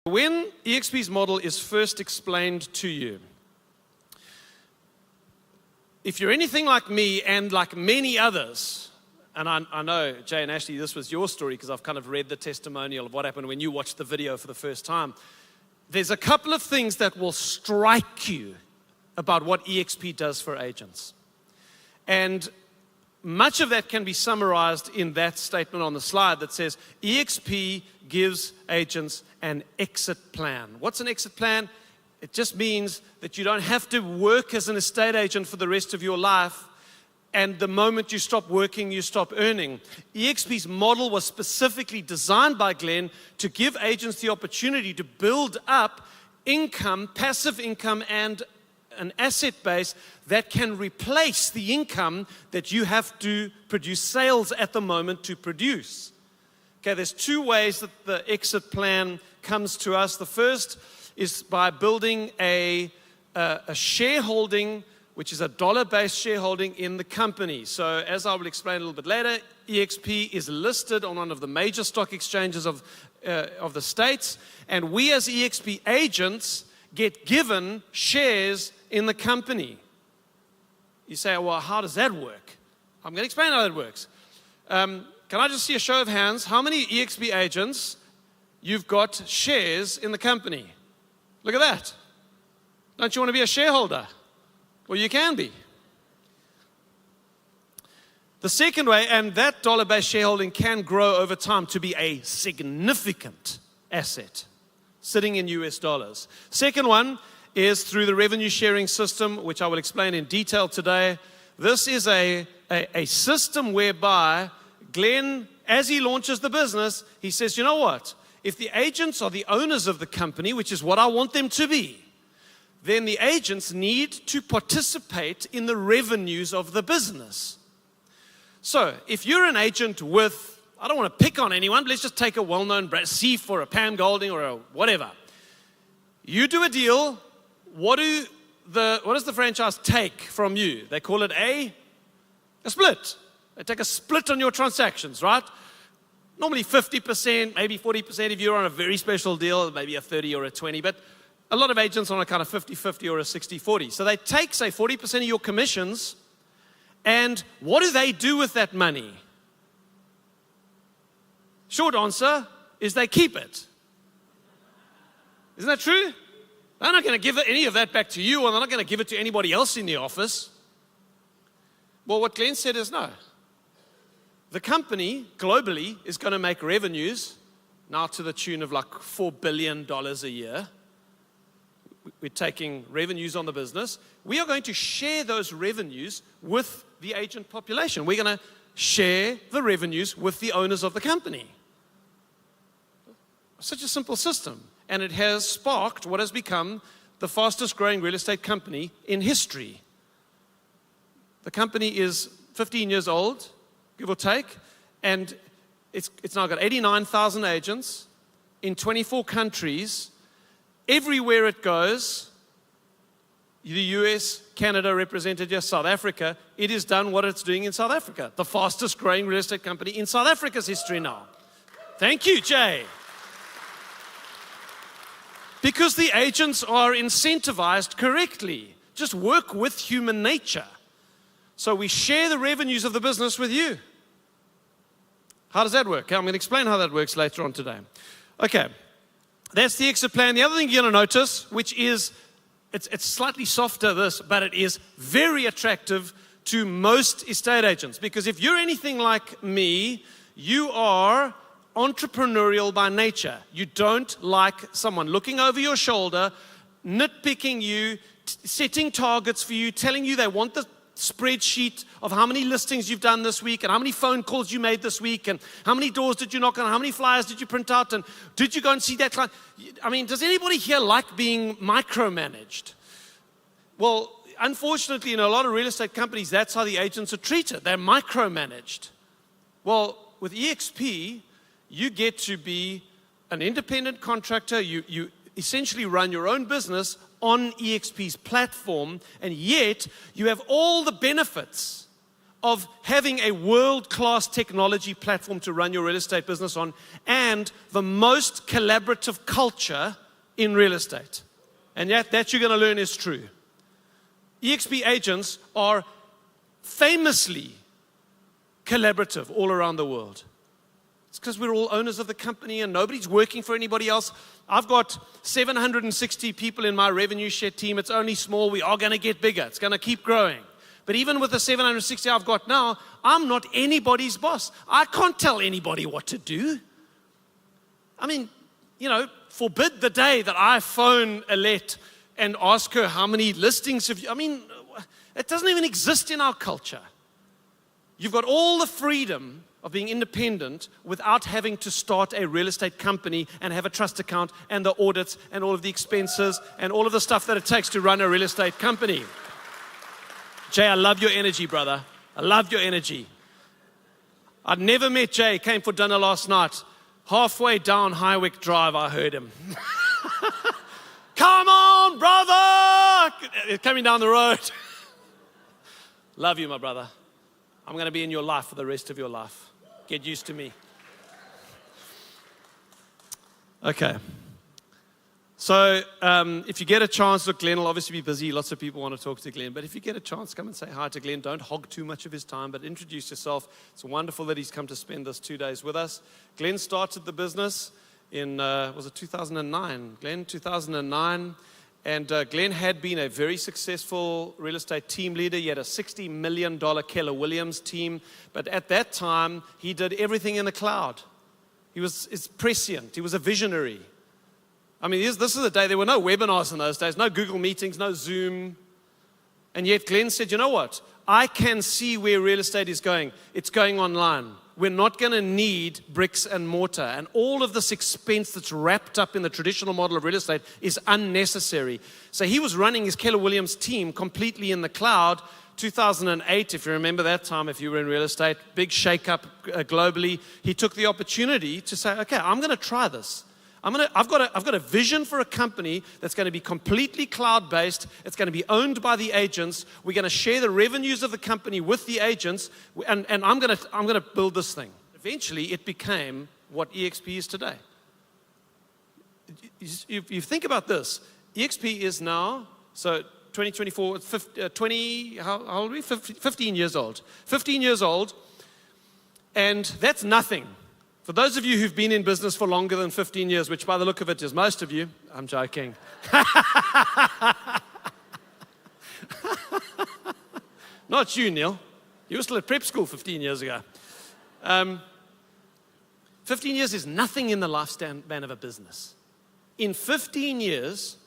When eXp's model is first explained to you, if you're anything like me and like many others, and I know, Jay and Ashley, this was your story because I've kind of read the testimonial of what happened when you watched the video for the first time. There's a couple of things that will strike you about what eXp does for agents. And much of that can be summarized in that statement on the slide that says, eXp gives agents an exit plan. What's an exit plan? It just means that you don't have to work as an estate agent for the rest of your life, and the moment you stop working, you stop earning. eXp's model was specifically designed by Glenn to give agents the opportunity to build up income, passive income, and an asset base that can replace the income that you have to produce sales at the moment to produce. Okay, there's two ways that the exit plan comes to us. The first is by building a shareholding, which is a dollar-based shareholding in the company. So as I will explain a little bit later, eXp is listed on one of the major stock exchanges of the States, and we as eXp agents get given shares in the company. You say, well, how does that work? I'm going to explain how that works. Can I just see a show of hands? How many eXp agents you've got shares in the company? Look at that. Don't you want to be a shareholder? Well, you can be. The second way, and that dollar-based shareholding can grow over time to be a significant asset sitting in US dollars. Second one is through the revenue sharing system, which I will explain in detail today. This is a system whereby Glenn, as he launches the business, he says, you know what? If the agents are the owners of the company, which is what I want them to be, then the agents need to participate in the revenues of the business. So if you're an agent with, I don't want to pick on anyone, but let's just take a well-known brand, Seif or a Pam Golding or a whatever. You do a deal, what does the franchise take from you? They call it a split. They take a split on your transactions, right? Normally 50%, maybe 40% if you're on a very special deal, maybe a 30 or a 20, but a lot of agents on a kind of 50-50 or a 60-40. So they take, say, 40% of your commissions, and what do they do with that money? Short answer is they keep it. Isn't that true? They're not going to give any of that back to you, or they're not going to give it to anybody else in the office. Well, what Glenn said is no. The company globally is going to make revenues now to the tune of like $4 billion a year. We're taking revenues on the business. We are going to share those revenues with the agent population. We're going to share the revenues with the owners of the company. Such a simple system. And it has sparked what has become the fastest growing real estate company in history. The company is 15 years old, give or take, and it's now got 89,000 agents in 24 countries. Everywhere it goes, the US, Canada represented here, South Africa, it has done what it's doing in South Africa. The fastest growing real estate company in South Africa's history now. Thank you, Jay. Because the agents are incentivized correctly. Just work with human nature. So we share the revenues of the business with you. How does that work? I'm going to explain how that works later on today. Okay, that's the exit plan. The other thing you're going to notice, which is, it's slightly softer this, but it is very attractive to most estate agents. Because if you're anything like me, you are entrepreneurial by nature. You don't like someone looking over your shoulder, nitpicking you, setting targets for you, telling you they want the spreadsheet of how many listings you've done this week and how many phone calls you made this week and how many doors did you knock on, how many flyers did you print out, and did you go and see that client? I mean, does anybody here like being micromanaged? Well, unfortunately, in a lot of real estate companies, that's how the agents are treated. They're micromanaged. Well, with eXp, you get to be an independent contractor. You essentially run your own business on eXp's platform, and yet you have all the benefits of having a world-class technology platform to run your real estate business on, and the most collaborative culture in real estate. And that you're going to learn is true. eXp agents are famously collaborative all around the world. It's because we're all owners of the company and nobody's working for anybody else. I've got 760 people in my revenue share team. It's only small. We are going to get bigger. It's going to keep growing. But even with the 760 I've got now, I'm not anybody's boss. I can't tell anybody what to do. I mean, forbid the day that I phone Alette and ask her how many listings have you. I mean, it doesn't even exist in our culture. You've got all the freedom of being independent without having to start a real estate company and have a trust account and the audits and all of the expenses and all of the stuff that it takes to run a real estate company. Jay, I love your energy, brother. I love your energy. I'd never met Jay. He came for dinner last night. Halfway down Highwick Drive, I heard him. Come on, brother! Coming down the road. Love you, my brother. I'm going to be in your life for the rest of your life. Get used to me. Okay. So if you get a chance, look, Glenn will obviously be busy. Lots of people want to talk to Glenn. But if you get a chance, come and say hi to Glenn. Don't hog too much of his time, but introduce yourself. It's wonderful that he's come to spend this 2 days with us. Glenn started the business in, was it 2009? Glenn, 2009. And Glenn had been a very successful real estate team leader. He had a $60 million Keller Williams team. But at that time, he did everything in the cloud. It's prescient. He was a visionary. I mean, this is the day, there were no webinars in those days, no Google meetings, no Zoom. And yet Glenn said, you know what? I can see where real estate is going. It's going online. We're not going to need bricks and mortar. And all of this expense that's wrapped up in the traditional model of real estate is unnecessary. So he was running his Keller Williams team completely in the cloud. 2008, if you remember that time, if you were in real estate, big shakeup globally. He took the opportunity to say, okay, I'm going to try this. I've got a vision for a company that's going to be completely cloud-based. It's going to be owned by the agents. We're going to share the revenues of the company with the agents, and I'm going to build this thing. Eventually, it became what eXp is today. You think about this. eXp is now, so 2024, 20, how old are we? 15 years old. 15 years old, and that's nothing. For those of you who've been in business for longer than 15 years, which by the look of it is most of you, I'm joking. Not you, Neil. You were still at prep school 15 years ago. 15 years is nothing in the lifespan of a business. In 15 years,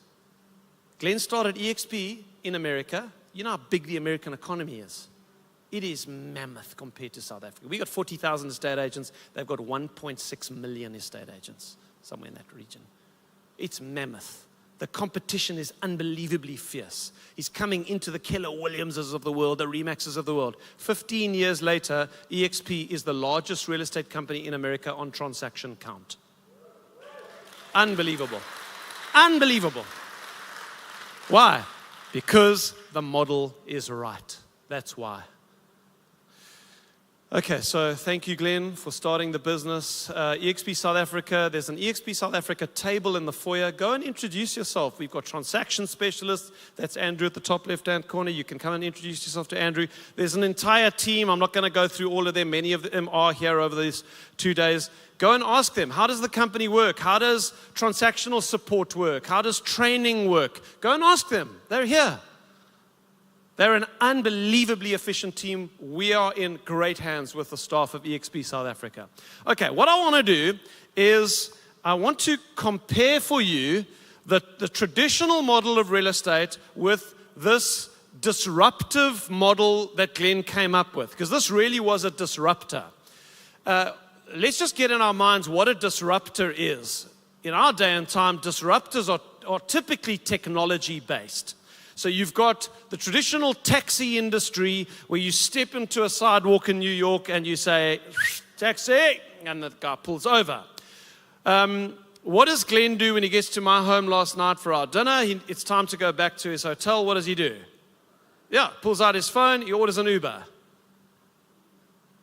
Glenn started eXp in America. You know how big the American economy is. It is mammoth compared to South Africa. We got 40,000 estate agents. They've got 1.6 million estate agents, somewhere in that region. It's mammoth. The competition is unbelievably fierce. He's coming into the Keller Williamses of the world, the Remaxes of the world. 15 years later, eXp is the largest real estate company in America on transaction count. Unbelievable. Unbelievable. Why? Because the model is right. That's why. Okay, so thank you, Glenn, for starting the business. eXp South Africa, there's an eXp South Africa table in the foyer. Go and introduce yourself. We've got transaction specialists. That's Andrew at the top left-hand corner. You can come and introduce yourself to Andrew. There's an entire team. I'm not going to go through all of them. Many of them are here over these 2 days. Go and ask them, how does the company work? How does transactional support work? How does training work? Go and ask them. They're here. They're an unbelievably efficient team. We are in great hands with the staff of eXp South Africa. Okay, what I want to do is I want to compare for you the traditional model of real estate with this disruptive model that Glenn came up with, because this really was a disruptor. Let's just get in our minds what a disruptor is. In our day and time, disruptors are typically technology-based. So you've got the traditional taxi industry where you step into a sidewalk in New York and you say, taxi, and the guy pulls over. What does Glenn do when he gets to my home last night for our dinner? It's time to go back to his hotel. What does he do? Yeah, pulls out his phone, he orders an Uber.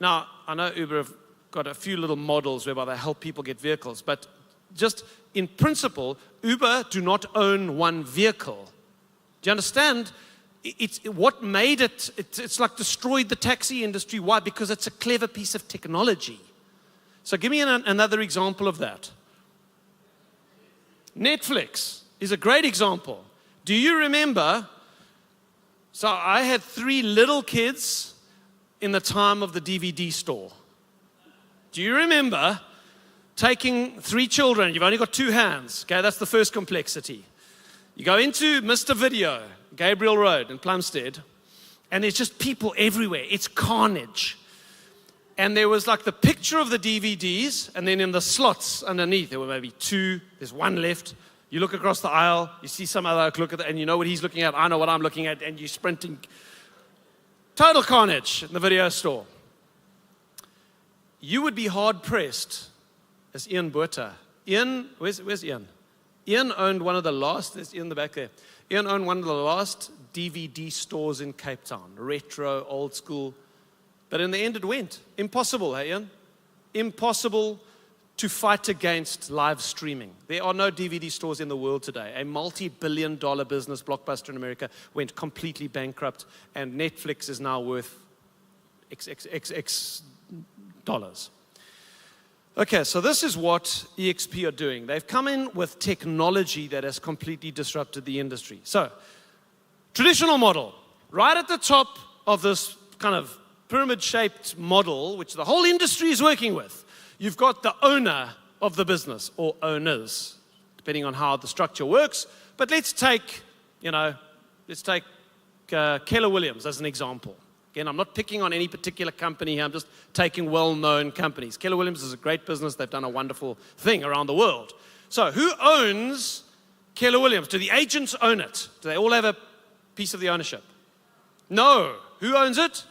Now, I know Uber have got a few little models whereby they help people get vehicles, but just in principle, Uber do not own one vehicle. Do you understand? What made it's like destroyed the taxi industry. Why? Because it's a clever piece of technology. So give me another example of that. Netflix is a great example. Do you remember? So I had 3 little kids in the time of the DVD store. Do you remember taking 3 children? You've only got 2 hands. Okay, that's the first complexity. You go into Mr. Video, Gabriel Road in Plumstead, and there's just people everywhere. It's carnage. And there was like the picture of the DVDs, and then in the slots underneath, there were maybe 2, there's 1 left. You look across the aisle, you see some other look at that, and you know what he's looking at, I know what I'm looking at, and you're sprinting. Total carnage in the video store. You would be hard-pressed as Ian Buerta. Ian, where's Ian? Ian owned one of the last, there's Ian in the back there. Ian owned one of the last DVD stores in Cape Town. Retro, old school. But in the end it went. Impossible, hey Ian? Impossible to fight against live streaming. There are no DVD stores in the world today. A multi-billion-dollar business, Blockbuster in America, went completely bankrupt, and Netflix is now worth X dollars. Okay, so this is what eXp are doing. They've come in with technology that has completely disrupted the industry. So, traditional model, right at the top of this kind of pyramid-shaped model, which the whole industry is working with. You've got the owner of the business, or owners, depending on how the structure works. But let's take, Keller Williams as an example. Again, I'm not picking on any particular company here. I'm just taking well-known companies. Keller Williams is a great business. They've done a wonderful thing around the world. So who owns Keller Williams? Do the agents own it? Do they all have a piece of the ownership? No. Who owns it?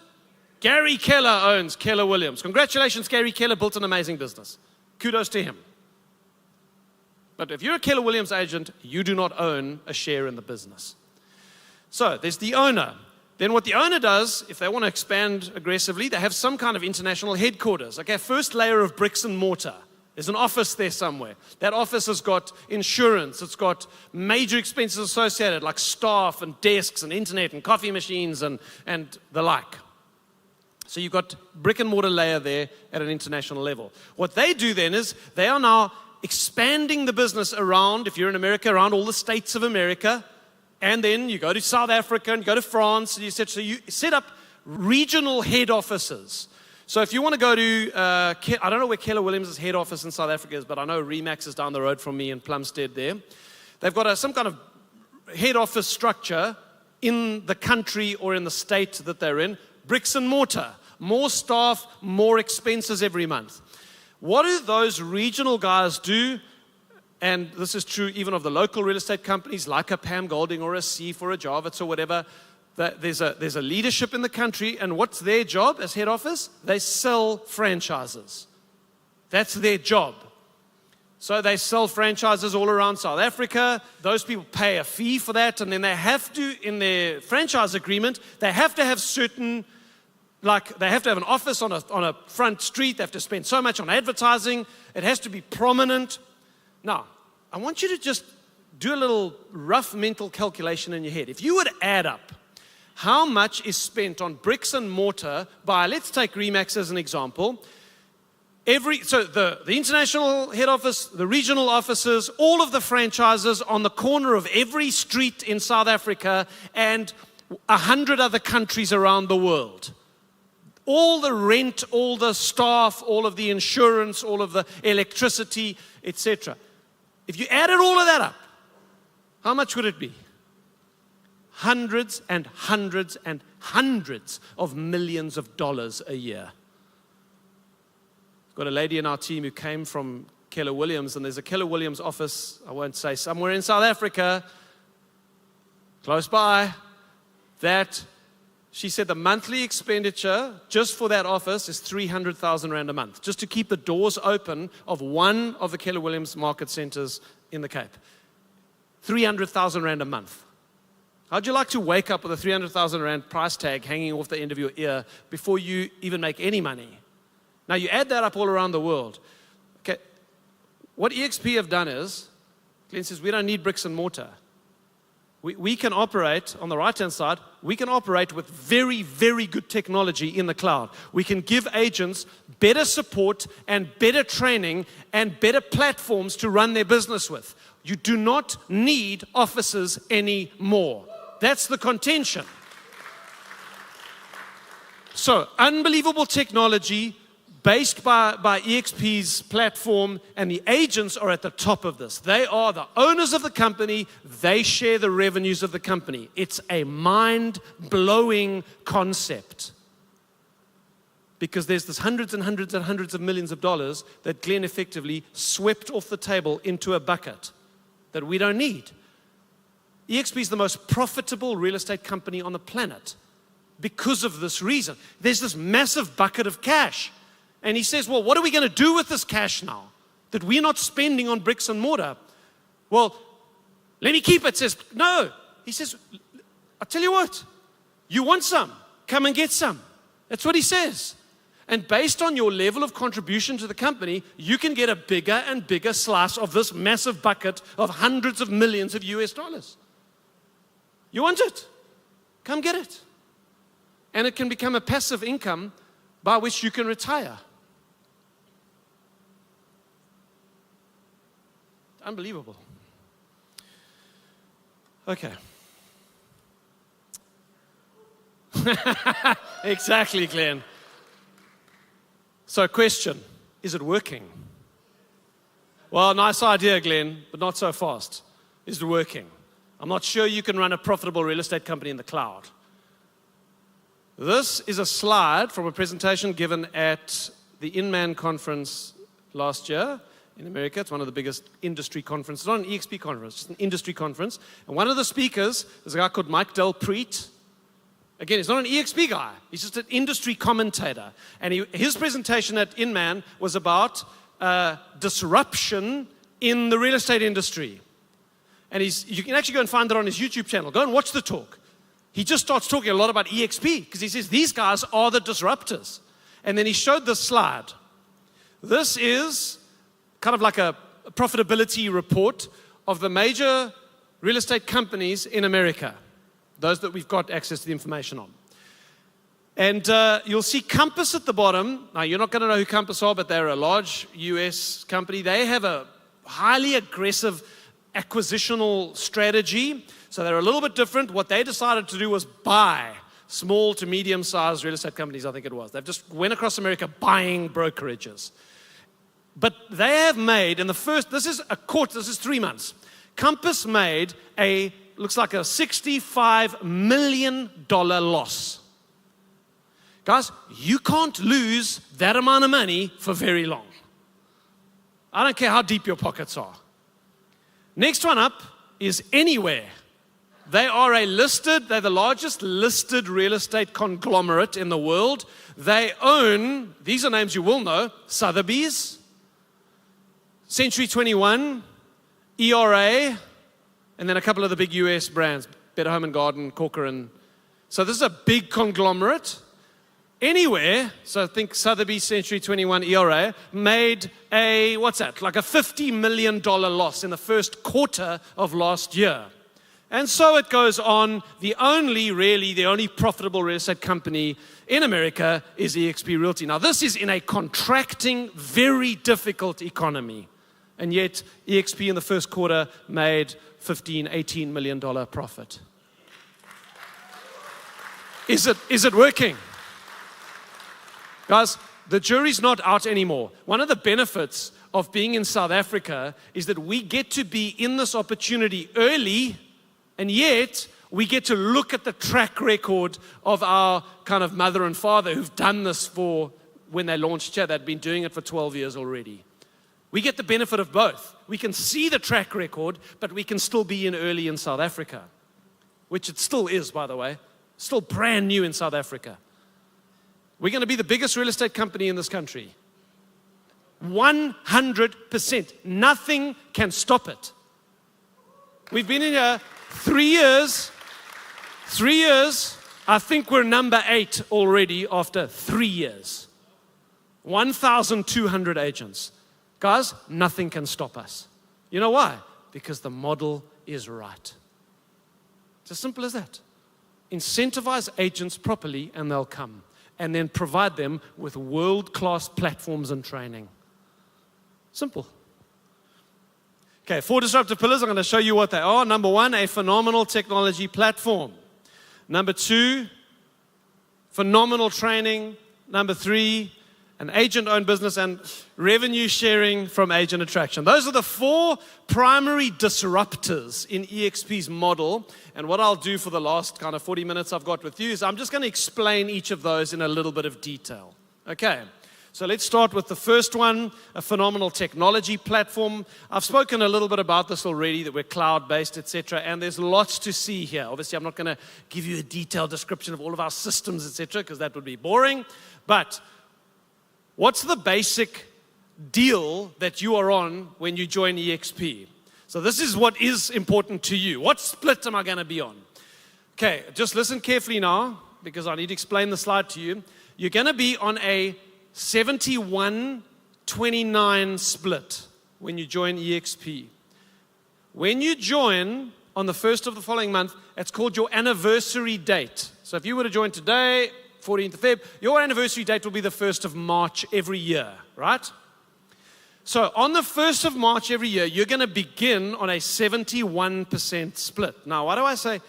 Gary Keller owns Keller Williams. Congratulations, Gary Keller built an amazing business. Kudos to him. But if you're a Keller Williams agent, you do not own a share in the business. So there's the owner. Then what the owner does, if they want to expand aggressively, they have some kind of international headquarters. Okay, first layer of bricks and mortar. There's an office there somewhere. That office has got insurance. It's got major expenses associated, like staff and desks and internet and coffee machines and the like. So you've got brick and mortar layer there at an international level. What they do then is they are now expanding the business around, if you're in America, around all the states of America. And then you go to South Africa and you go to France. And you set up regional head offices. So if you want to go to, I don't know where Keller Williams' head office in South Africa is, but I know Remax is down the road from me in Plumstead there. They've got some kind of head office structure in the country or in the state that they're in. Bricks and mortar. More staff, more expenses every month. What do those regional guys do? And this is true even of the local real estate companies like a Pam Golding or a Seif or a Javits or whatever. There's a leadership in the country, and what's their job as head office? They sell franchises. That's their job. So they sell franchises all around South Africa. Those people pay a fee for that, and then they have to, in their franchise agreement, they have to have certain, like they have to have an office on a front street. They have to spend so much on advertising. It has to be prominent. Now, I want you to just do a little rough mental calculation in your head. If you would add up how much is spent on bricks and mortar by, let's take Remax as an example. So the international head office, the regional offices, all of the franchises on the corner of every street in South Africa and 100 other countries around the world. All the rent, all the staff, all of the insurance, all of the electricity, etc. If you added all of that up, how much would it be? Hundreds and hundreds and hundreds of millions of dollars a year. We've got a lady in our team who came from Keller Williams, and there's a Keller Williams office, I won't say, somewhere in South Africa, close by, that she said the monthly expenditure just for that office is 300,000 Rand a month, just to keep the doors open of one of the Keller Williams market centers in the Cape. 300,000 Rand a month, How'd you like to wake up with a 300,000 rand price tag hanging off the end of your ear before you even make any money? Now you add that up all around the world. Okay, what eXp have done is, Glenn says, we don't need bricks and mortar. We can operate, on the right-hand side, we can operate with very, very good technology in the cloud. We can give agents better support and better training and better platforms to run their business with. You do not need offices anymore. That's the contention. So, unbelievable technology based by eXp's platform, and the agents are at the top of this. They are the owners of the company. They share the revenues of the company. It's a mind-blowing concept. Because there's this hundreds and hundreds and hundreds of millions of dollars that Glenn effectively swept off the table into a bucket that we don't need. eXp is the most profitable real estate company on the planet because of this reason. There's this massive bucket of cash. And he says, well, what are we going to do with this cash now that we're not spending on bricks and mortar? Well, let me keep it. Says, no. He says, I'll tell you what, you want some, come and get some. That's what he says. And based on your level of contribution to the company, you can get a bigger and bigger slice of this massive bucket of hundreds of millions of US dollars. You want it? Come get it. And it can become a passive income by which you can retire. Unbelievable. Okay. Exactly, Glenn. So, question, is it working? Well, nice idea, Glenn, but not so fast. Is it working? I'm not sure you can run a profitable real estate company in the cloud. This is a slide from a presentation given at the Inman conference last year in America. It's one of the biggest industry conferences. It's not an eXp conference, it's an industry conference. And one of the speakers is a guy called Mike Del Preet. Again, he's not an eXp guy. He's just an industry commentator. And his presentation at Inman was about disruption in the real estate industry. And you can actually go and find it on his YouTube channel. Go and watch the talk. He just starts talking a lot about eXp because he says these guys are the disruptors. And then he showed this slide. This is kind of like a profitability report of the major real estate companies in America, those that we've got access to the information on. And you'll see Compass at the bottom. Now, you're not going to know who Compass are, but they're a large US company. They have a highly aggressive acquisitional strategy. So they're a little bit different. What they decided to do was buy small to medium-sized real estate companies, I think it was. They've just went across America buying brokerages. But they have made, this is 3 months. Compass made looks like a $65 million loss. Guys, you can't lose that amount of money for very long. I don't care how deep your pockets are. Next one up is Anywhere. They're the largest listed real estate conglomerate in the world. They own, these are names you will know, Sotheby's, Century 21, ERA, and then a couple of the big US brands, Better Home and Garden, Corcoran. So this is a big conglomerate. Anywhere, so think Sotheby's, Century 21, ERA, made like a $50 million loss in the first quarter of last year. And so it goes on. The only profitable real estate company in America is eXp Realty. Now, this is in a contracting, very difficult economy. And yet, eXp in the first quarter made $18 million profit. Is it working? Guys, the jury's not out anymore. One of the benefits of being in South Africa is that we get to be in this opportunity early, and yet we get to look at the track record of our kind of mother and father who've done this for when they launched here. They'd been doing it for 12 years already. We get the benefit of both. We can see the track record, but we can still be in early in South Africa, which it still is, by the way. Still brand new in South Africa. We're going to be the biggest real estate company in this country. 100%. Nothing can stop it. We've been in here 3 years. 3 years, I think we're number 8 already after 3 years. 1,200 agents. Guys, nothing can stop us. You know why? Because the model is right. It's as simple as that. Incentivize agents properly and they'll come. And then provide them with world-class platforms and training. Simple. Okay, 4 disruptive pillars. I'm going to show you what they are. Number 1, a phenomenal technology platform. Number 2, phenomenal training. Number 3, an agent-owned business and revenue sharing from agent attraction. Those are the 4 primary disruptors in eXp's model. And what I'll do for the last kind of 40 minutes I've got with you is I'm just going to explain each of those in a little bit of detail. Okay, so let's start with the first one, a phenomenal technology platform. I've spoken a little bit about this already, that we're cloud-based, etc. And there's lots to see here. Obviously, I'm not going to give you a detailed description of all of our systems, etc., because that would be boring. But what's the basic deal that you are on when you join eXp? So this is what is important to you. What split am I going to be on? Okay, just listen carefully now, because I need to explain the slide to you. You're going to be on a 71-29 split when you join eXp. When you join on the 1st of the following month, it's called your anniversary date. So if you were to join today, 14th of Feb, your anniversary date will be the 1st of March every year, right? So on the 1st of March every year, you're going to begin on a 71% split. Now, why do I say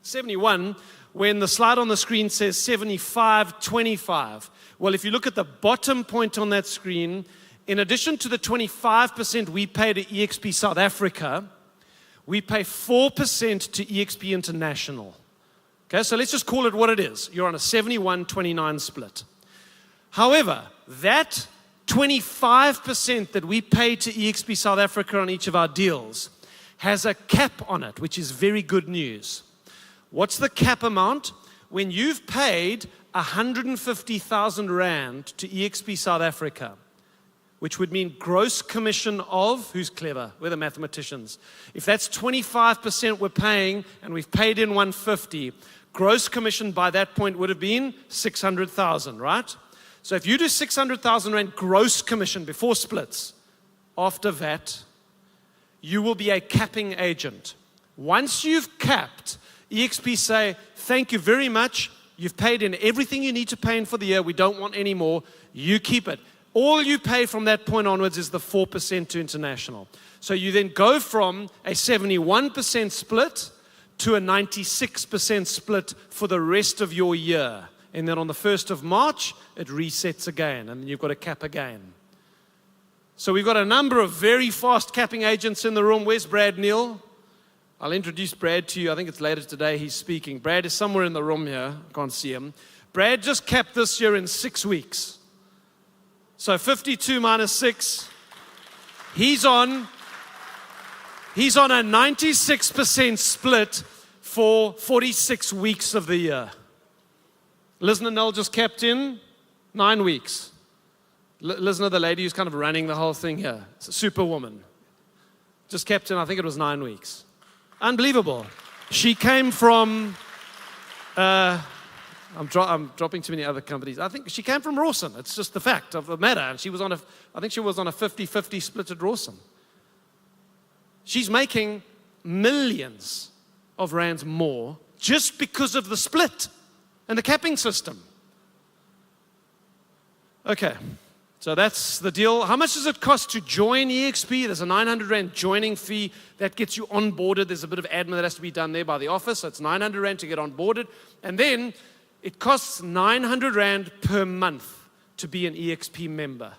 71 when the slide on the screen says 75-25? Well, if you look at the bottom point on that screen, in addition to the 25% we pay to eXp South Africa, we pay 4% to eXp International. Okay, so let's just call it what it is. You're on a 71-29 split. However, that 25% that we pay to eXp South Africa on each of our deals has a cap on it, which is very good news. What's the cap amount? When you've paid 150,000 Rand to eXp South Africa, which would mean gross commission of, who's clever? We're the mathematicians. If that's 25% we're paying and we've paid in 150, gross commission by that point would have been 600,000, right? So if you do 600,000 Rand gross commission before splits, after VAT, you will be a capping agent. Once you've capped, eXp say, thank you very much. You've paid in everything you need to pay in for the year. We don't want any more. You keep it. All you pay from that point onwards is the 4% to international. So you then go from a 71% split to a 96% split for the rest of your year. And then on the 1st of March, it resets again, and then you've got to cap again. So we've got a number of very fast capping agents in the room. Where's Brad Neal? I'll introduce Brad to you. I think it's later today he's speaking. Brad is somewhere in the room here. I can't see him. Brad just capped this year in 6 weeks. So 52 minus 6. He's on a 96% split for 46 weeks of the year. Liz and Nell just capped in 9 weeks. Liz, the lady who's kind of running the whole thing here. It's a superwoman. Just capped in, I think it was 9 weeks. Unbelievable. She came from, I'm dropping too many other companies. I think she came from Rawson. It's just the fact of the matter. And she was on a 50-50 split at Rawson. She's making millions of rands more just because of the split and the capping system. Okay, so that's the deal. How much does it cost to join eXp? There's a 900 Rand joining fee that gets you onboarded. There's a bit of admin that has to be done there by the office. So it's 900 Rand to get onboarded. And then it costs 900 Rand per month to be an eXp member.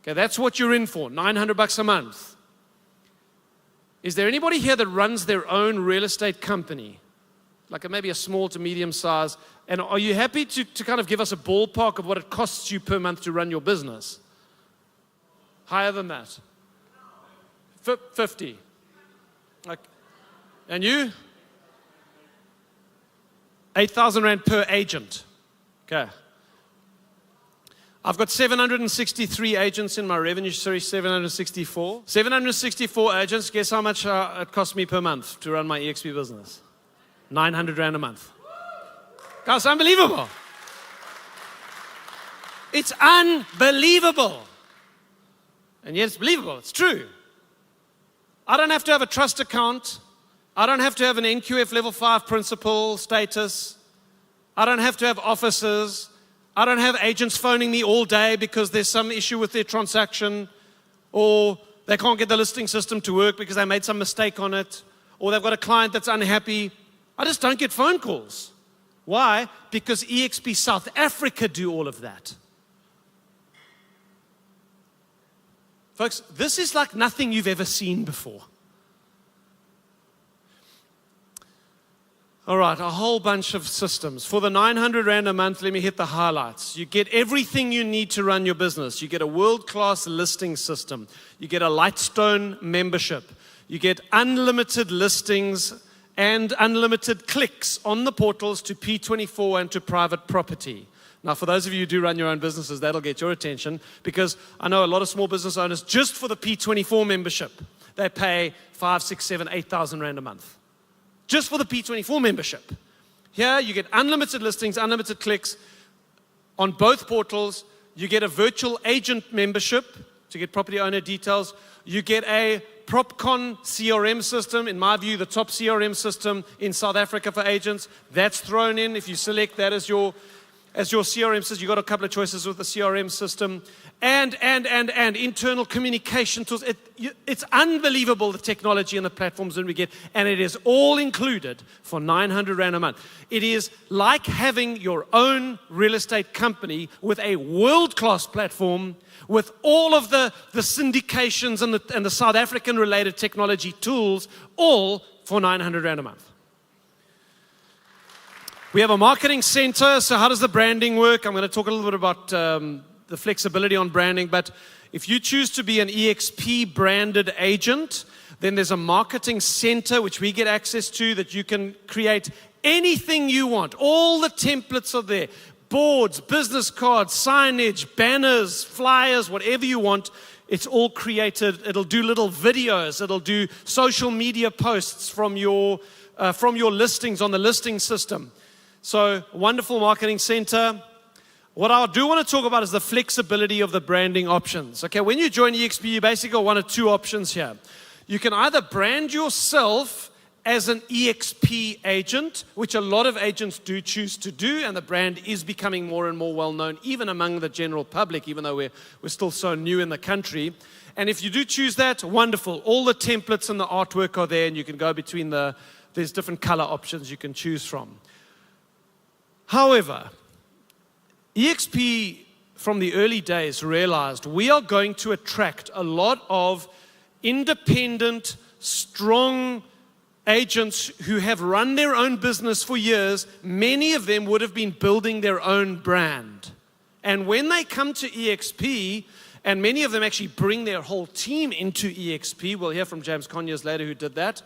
Okay, that's what you're in for, 900 bucks a month. Is there anybody here that runs their own real estate company? Like maybe a small to medium size. And are you happy to kind of give us a ballpark of what it costs you per month to run your business? Higher than that? 50. Like, and you? 8,000 Rand per agent. Okay. I've got 763 agents in my revenue, 764. 764 agents. Guess how much it costs me per month to run my eXp business? 900 Rand a month. Guys, unbelievable. It's unbelievable. And yet it's believable, it's true. I don't have to have a trust account. I don't have to have an NQF level 5 principal status. I don't have to have offices. I don't have agents phoning me all day because there's some issue with their transaction, or they can't get the listing system to work because they made some mistake on it, or they've got a client that's unhappy. I just don't get phone calls. Why? Because eXp South Africa do all of that. Folks, this is like nothing you've ever seen before. All right, a whole bunch of systems. For the 900 Rand a month, let me hit the highlights. You get everything you need to run your business. You get a world-class listing system. You get a Lightstone membership. You get unlimited listings and unlimited clicks on the portals to P24 and to private property. Now, for those of you who do run your own businesses, that'll get your attention, because I know a lot of small business owners, just for the P24 membership, they pay 5, 6, 7, 8,000 Rand a month. Just for the P24 membership. Here, you get unlimited listings, unlimited clicks on both portals. You get a virtual agent membership to get property owner details. You get a PropCon CRM system, in my view, the top CRM system in South Africa for agents. That's thrown in. If you select that as your CRM system, you've got a couple of choices with the CRM system. And internal communication tools. It's unbelievable, the technology and the platforms that we get, and it is all included for 900 Rand a month. It is like having your own real estate company with a world-class platform, with all of the syndications and the South African related technology tools, all for 900 Rand a month. We have a marketing center. So how does the branding work? I'm going to talk a little bit about the flexibility on branding, but if you choose to be an eXp branded agent, then there's a marketing center which we get access to, that you can create anything you want. All the templates are there. Boards, business cards, signage, banners, flyers, whatever you want. It's all created. It'll do little videos. It'll do social media posts from your listings on the listing system. So, wonderful marketing center. What I do want to talk about is the flexibility of the branding options. Okay, when you join eXp, you basically got one of two options here. You can either brand yourself as an eXp agent, which a lot of agents do choose to do, and the brand is becoming more and more well-known, even among the general public, even though we're still so new in the country. And if you do choose that, wonderful. All the templates and the artwork are there, and you can go between there's different color options you can choose from. However, eXp from the early days realized we are going to attract a lot of independent, strong agents who have run their own business for years. Many of them would have been building their own brand. And when they come to eXp, and many of them actually bring their whole team into eXp, we'll hear from James Conyers later who did that,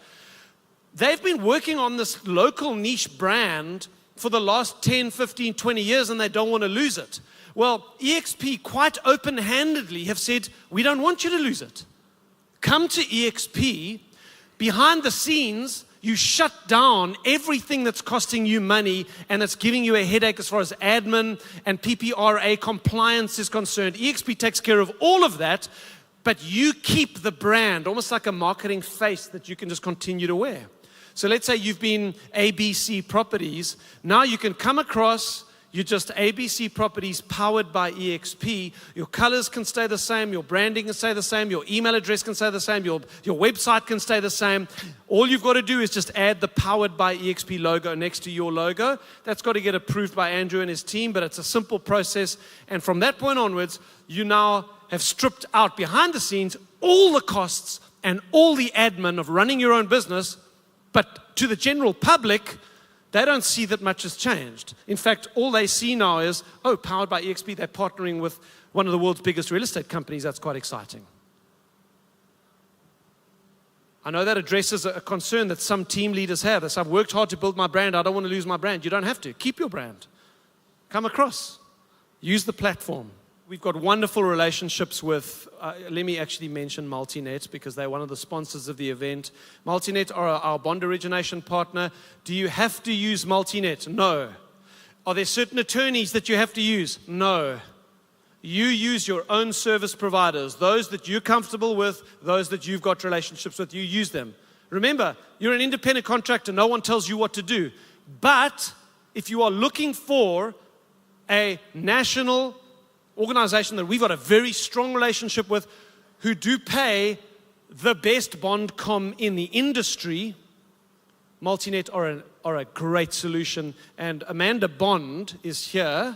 they've been working on this local niche brand for the last 10, 15, 20 years, and they don't want to lose it. Well, eXp quite open-handedly have said, we don't want you to lose it. Come to eXp. Behind the scenes, you shut down everything that's costing you money and that's giving you a headache as far as admin and PPRA compliance is concerned. eXp takes care of all of that, but you keep the brand, almost like a marketing face that you can just continue to wear. So let's say you've been ABC Properties. Now you can come across, you're just ABC Properties powered by eXp. Your colors can stay the same, your branding can stay the same, your email address can stay the same, your website can stay the same. All you've got to do is just add the powered by eXp logo next to your logo. That's got to get approved by Andrew and his team, but it's a simple process. And from that point onwards, you now have stripped out behind the scenes all the costs and all the admin of running your own business. But to the general public, they don't see that much has changed. In fact, all they see now is, oh, powered by eXp, they're partnering with one of the world's biggest real estate companies. That's quite exciting. I know that addresses a concern that some team leaders have. They say, I've worked hard to build my brand. I don't want to lose my brand. You don't have to. Keep your brand. Come across. Use the platform. We've got wonderful relationships with, let me actually mention Multinet because they're one of the sponsors of the event. Multinet are our bond origination partner. Do you have to use Multinet? No. Are there certain attorneys that you have to use? No. You use your own service providers, those that you're comfortable with, those that you've got relationships with, you use them. Remember, you're an independent contractor, no one tells you what to do. But if you are looking for a national organization that we've got a very strong relationship with, who do pay the best bond com in the industry, Multinet are a great solution. And Amanda Bond is here.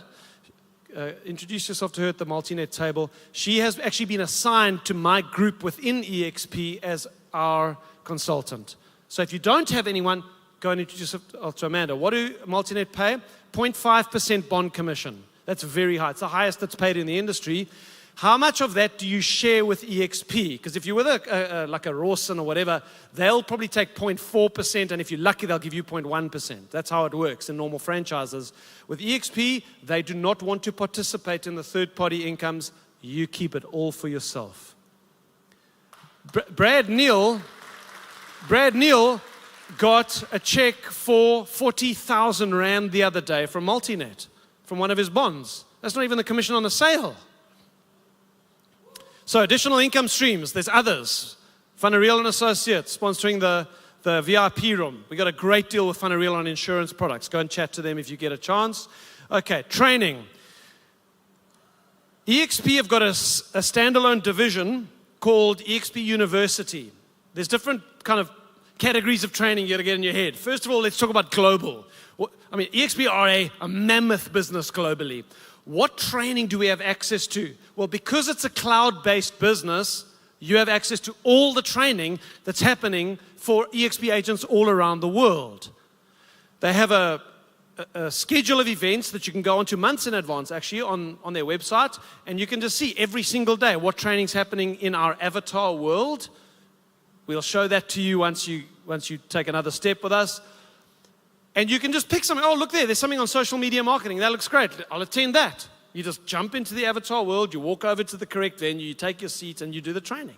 Introduce yourself to her at the Multinet table. She has actually been assigned to my group within eXp as our consultant. So if you don't have anyone, go and introduce yourself to Amanda. What do Multinet pay? 0.5% bond commission. That's very high. It's the highest that's paid in the industry. How much of that do you share with eXp? Because if you're with like a Rawson or whatever, they'll probably take 0.4%, and if you're lucky, they'll give you 0.1%. That's how it works in normal franchises. With eXp, they do not want to participate in the third-party incomes. You keep it all for yourself. Brad Neal got a check for 40,000 Rand the other day from Multinet, from one of his bonds. That's not even the commission on the sale. So additional income streams, there's others. Funariel and Associates sponsoring the VIP room. We got a great deal with Funariel on insurance products. Go and chat to them if you get a chance. Okay, training. eXp have got a standalone division called eXp University. There's different kind of categories of training you got to get in your head. First of all, let's talk about global. I mean, eXp are a mammoth business globally. What training do we have access to? Well, because it's a cloud-based business, you have access to all the training that's happening for eXp agents all around the world. They have a schedule of events that you can go onto months in advance, actually, on their website, and you can just see every single day what training's happening in our avatar world. We'll show that to you once you take another step with us. And you can just pick something. Oh, look there's something on social media marketing. That looks great. I'll attend that. You just jump into the avatar world, you walk over to the correct venue, you take your seat, and you do the training.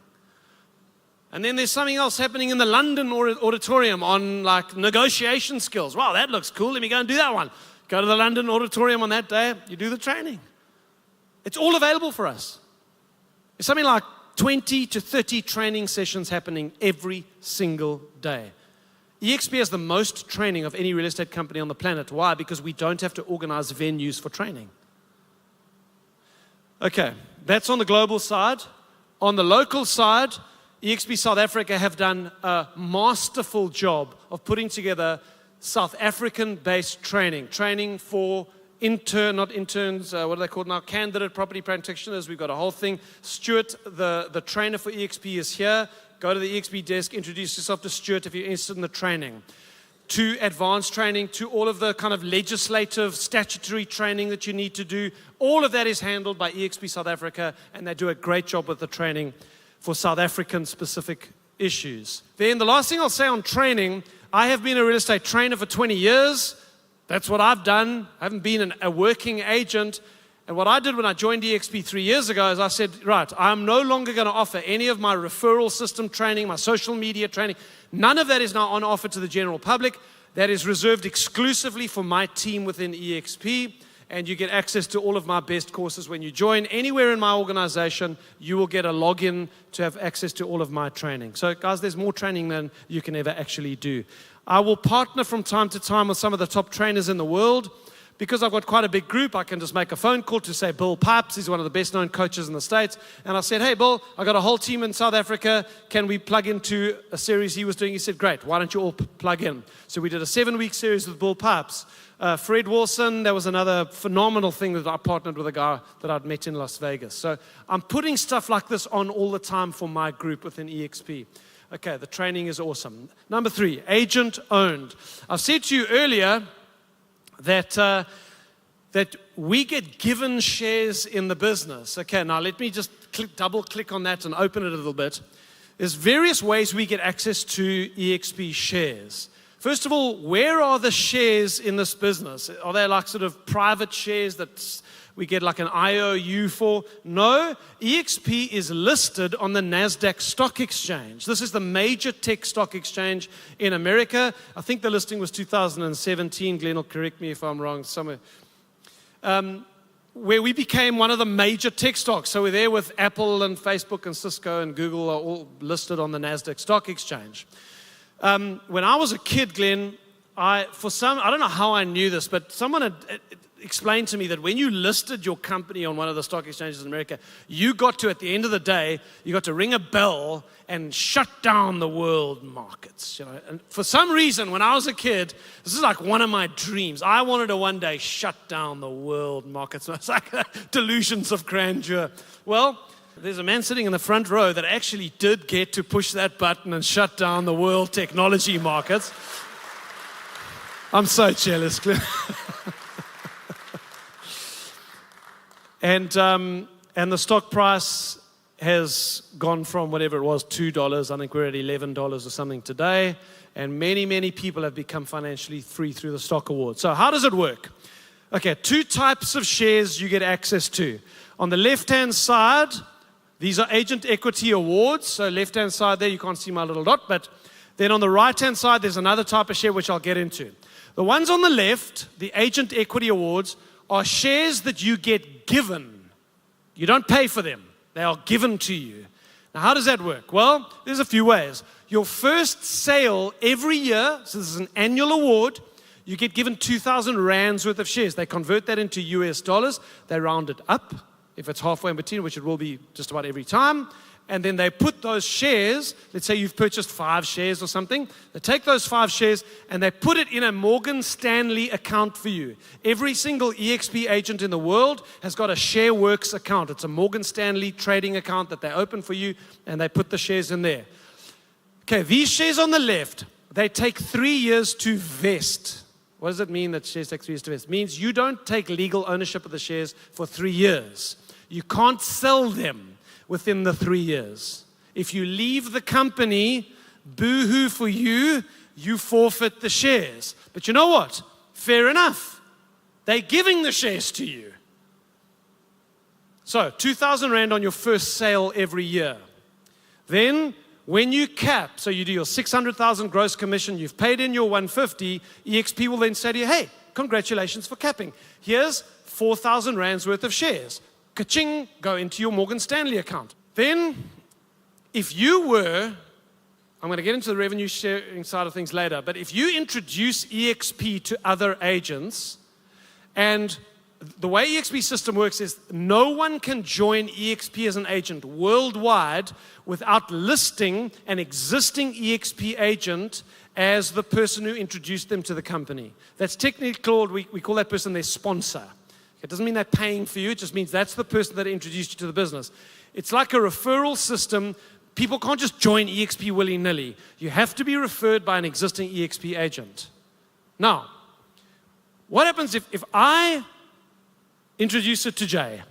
And then there's something else happening in the London auditorium on like negotiation skills. Wow, that looks cool. Let me go and do that one. Go to the London auditorium on that day, you do the training. It's all available for us. There's something like 20 to 30 training sessions happening every single day. eXp has the most training of any real estate company on the planet. Why? Because we don't have to organize venues for training. Okay, that's on the global side. On the local side, eXp South Africa have done a masterful job of putting together South African-based training for not interns, what are they called now? Candidate property practitioners. We've got a whole thing. Stuart, the trainer for eXp, is here. Go to the eXp desk, introduce yourself to Stuart if you're interested in the training. To advanced training, to all of the kind of legislative, statutory training that you need to do. All of that is handled by eXp South Africa, and they do a great job with the training for South African-specific issues. Then the last thing I'll say on training, I have been a real estate trainer for 20 years. That's what I've done. I haven't been a working agent. And what I did when I joined eXp 3 years ago is I said, right, I'm no longer going to offer any of my referral system training, my social media training. None of that is now on offer to the general public. That is reserved exclusively for my team within eXp. And you get access to all of my best courses when you join. Anywhere in my organization, you will get a login to have access to all of my training. So guys, there's more training than you can ever actually do. I will partner from time to time with some of the top trainers in the world. Because I've got quite a big group, I can just make a phone call to, say, Bill Pipes. He's one of the best-known coaches in the States. And I said, hey, Bill, I got a whole team in South Africa. Can we plug into a series he was doing? He said, great. Why don't you all plug in? So we did a 7-week series with Bill Pipes. Fred Wilson, that was another phenomenal thing that I partnered with a guy that I'd met in Las Vegas. So I'm putting stuff like this on all the time for my group within eXp. Okay, the training is awesome. Number 3, agent-owned. I said to you earlier that we get given shares in the business. Okay, now let me just double click on that and open it a little bit. There's various ways we get access to eXp shares. First of all, where are the shares in this business? Are they like sort of private shares that we get like an IOU for? No, eXp is listed on the NASDAQ stock exchange. This is the major tech stock exchange in America. I think the listing was 2017. Glenn will correct me if I'm wrong somewhere. Where we became one of the major tech stocks. So we're there with Apple and Facebook and Cisco and Google are all listed on the NASDAQ stock exchange. When I was a kid, Glenn, I don't know how I knew this, but someone had explained to me that when you listed your company on one of the stock exchanges in America, you got to, at the end of the day, you got to ring a bell and shut down the world markets. And for some reason, when I was a kid, this is like one of my dreams. I wanted to one day shut down the world markets. It's like delusions of grandeur. Well, there's a man sitting in the front row that actually did get to push that button and shut down the world technology markets. I'm so jealous, Glenn. And the stock price has gone from whatever it was, $2. I think we're at $11 or something today. And many, many people have become financially free through the stock award. So how does it work? Okay, two types of shares you get access to. On the left-hand side, these are agent equity awards. So left-hand side there, you can't see my little dot. But then on the right-hand side, there's another type of share which I'll get into. The ones on the left, the agent equity awards, are shares that you get given. You don't pay for them. They are given to you. Now, how does that work? Well, there's a few ways. Your first sale every year, so this is an annual award, you get given 2,000 rands worth of shares. They convert that into US dollars. They round it up, if it's halfway in between, which it will be just about every time. And then they put those shares, let's say you've purchased 5 shares or something, they take those 5 shares and they put it in a Morgan Stanley account for you. Every single eXp agent in the world has got a ShareWorks account. It's a Morgan Stanley trading account that they open for you and they put the shares in there. Okay, these shares on the left, they take 3 years to vest. What does it mean that shares take 3 years to vest? It means you don't take legal ownership of the shares for 3 years. You can't sell them within the 3 years. If you leave the company, boo-hoo for you, you forfeit the shares. But you know what? Fair enough. They're giving the shares to you. So, 2,000 rand on your first sale every year. Then, when you cap, so you do your 600,000 gross commission, you've paid in your 150, eXp will then say to you, hey, congratulations for capping. Here's 4,000 rands worth of shares. Ka-ching, go into your Morgan Stanley account. Then, if you were, I'm going to get into the revenue sharing side of things later, but if you introduce eXp to other agents, and the way eXp system works is no one can join eXp as an agent worldwide without listing an existing eXp agent as the person who introduced them to the company. That's technically called, we call that person their sponsor. It doesn't mean they're paying for you. It just means that's the person that introduced you to the business. It's like a referral system. People can't just join eXp willy-nilly. You have to be referred by an existing eXp agent. Now, what happens if I introduce it to Jay,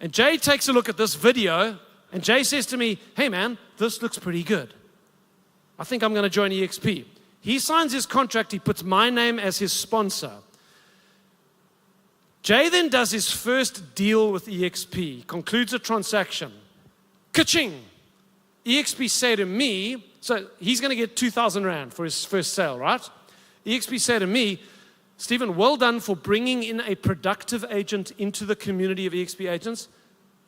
and Jay takes a look at this video, and Jay says to me, hey man, this looks pretty good. I think I'm going to join eXp. He signs his contract. He puts my name as his sponsor. Jay then does his first deal with eXp, concludes a transaction. Ka-ching! eXp say to me, so he's going to get 2,000 rand for his first sale, right? eXp say to me, Stephen, well done for bringing in a productive agent into the community of eXp agents.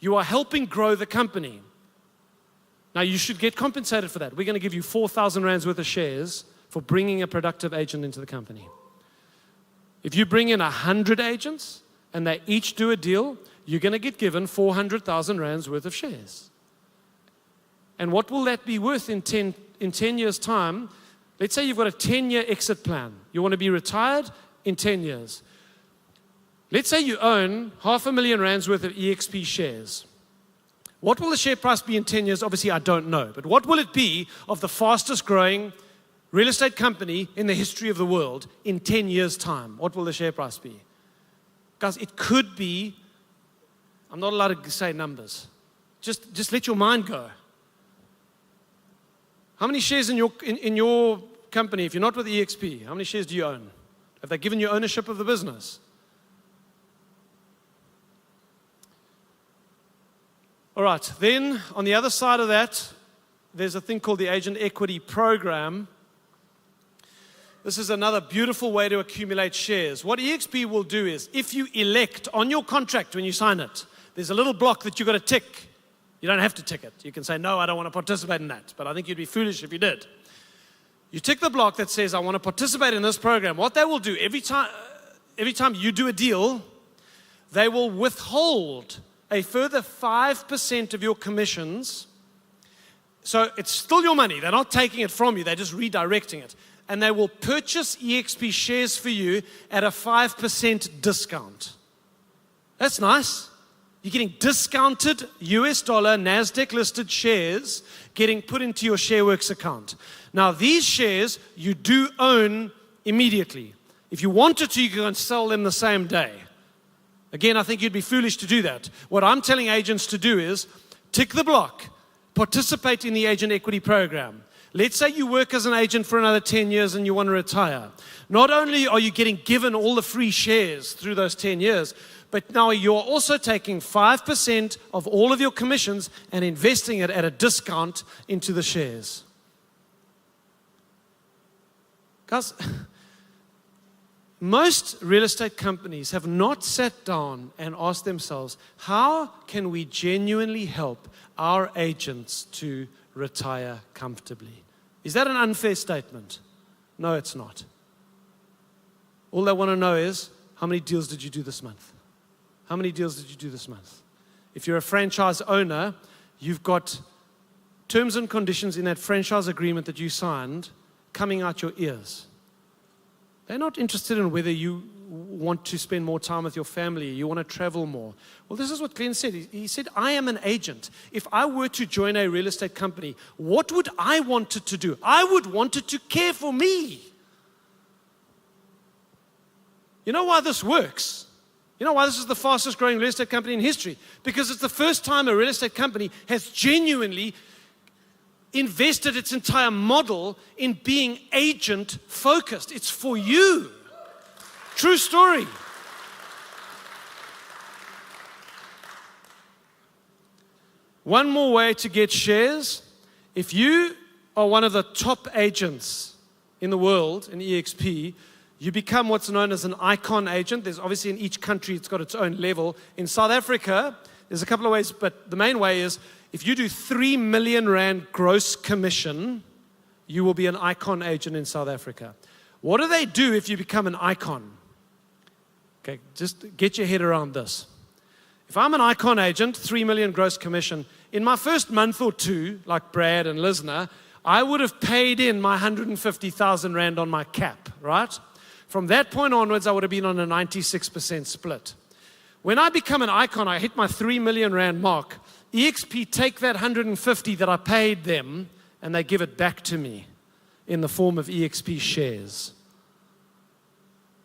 You are helping grow the company. Now you should get compensated for that. We're going to give you 4,000 rands worth of shares for bringing a productive agent into the company. If you bring in 100 agents, and they each do a deal, you're going to get given 400,000 rands worth of shares. And what will that be worth in 10 years' time? Let's say you've got a 10-year exit plan. You want to be retired in 10 years. Let's say you own 500,000 rands worth of eXp shares. What will the share price be in 10 years? Obviously, I don't know. But what will it be of the fastest growing real estate company in the history of the world in 10 years' time? What will the share price be? Guys, it could be, I'm not allowed to say numbers. Just let your mind go. How many shares in your company, if you're not with eXp, how many shares do you own? Have they given you ownership of the business? All right, then on the other side of that, there's a thing called the Agent Equity Program. This is another beautiful way to accumulate shares. What eXp will do is, if you elect on your contract when you sign it, there's a little block that you've got to tick. You don't have to tick it. You can say, no, I don't want to participate in that. But I think you'd be foolish if you did. You tick the block that says, I want to participate in this program. What they will do, every time you do a deal, they will withhold a further 5% of your commissions. So it's still your money. They're not taking it from you. They're just redirecting it. And they will purchase eXp shares for you at a 5% discount. That's nice. You're getting discounted US dollar NASDAQ listed shares getting put into your ShareWorks account. Now these shares you do own immediately. If you wanted to, you can go and sell them the same day. Again, I think you'd be foolish to do that. What I'm telling agents to do is tick the block, participate in the Agent Equity Program. Let's say you work as an agent for another 10 years and you want to retire. Not only are you getting given all the free shares through those 10 years, but now you're also taking 5% of all of your commissions and investing it at a discount into the shares. Guys, most real estate companies have not sat down and asked themselves, how can we genuinely help our agents to retire comfortably? Is that an unfair statement? No, it's not. All they want to know is, how many deals did you do this month? How many deals did you do this month? If you're a franchise owner, you've got terms and conditions in that franchise agreement that you signed coming out your ears. They're not interested in whether you want to spend more time with your family, you want to travel more. Well, this is what Glenn said. He said, I am an agent. If I were to join a real estate company, what would I want it to do? I would want it to care for me. You know why this works? You know why this is the fastest growing real estate company in history? Because it's the first time a real estate company has genuinely invested its entire model in being agent focused. It's for you. True story. One more way to get shares. If you are one of the top agents in the world in eXp, you become what's known as an icon agent. There's obviously in each country, it's got its own level. In South Africa, there's a couple of ways, but the main way is if you do 3 million rand gross commission, you will be an icon agent in South Africa. What do they do if you become an icon? Okay, just get your head around this. If I'm an icon agent, 3 million gross commission, in my first month or two, like Brad and Lisner, I would have paid in my 150,000 rand on my cap, right? From that point onwards, I would have been on a 96% split. When I become an icon, I hit my 3 million rand mark. eXp take that 150 that I paid them and they give it back to me in the form of eXp shares.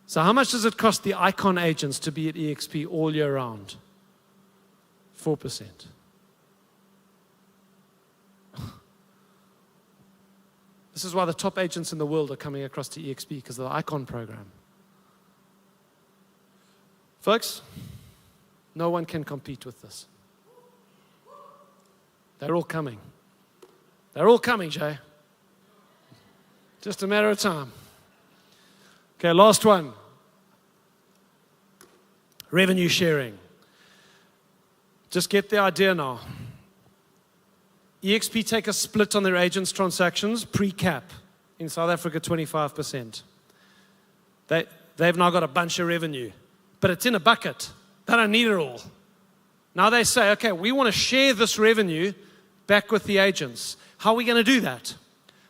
So how much does it cost the icon agents to be at eXp all year round? 4%. This is why the top agents in the world are coming across to eXp, because of the icon program. Folks, no one can compete with this. They're all coming. They're all coming, Jay. Just a matter of time. Okay, last one. Revenue sharing. Just get the idea now. eXp take a split on their agents' transactions, pre-cap. In South Africa, 25%. They've now got a bunch of revenue, but it's in a bucket. They don't need it all. Now they say, okay, we want to share this revenue back with the agents. How are we going to do that?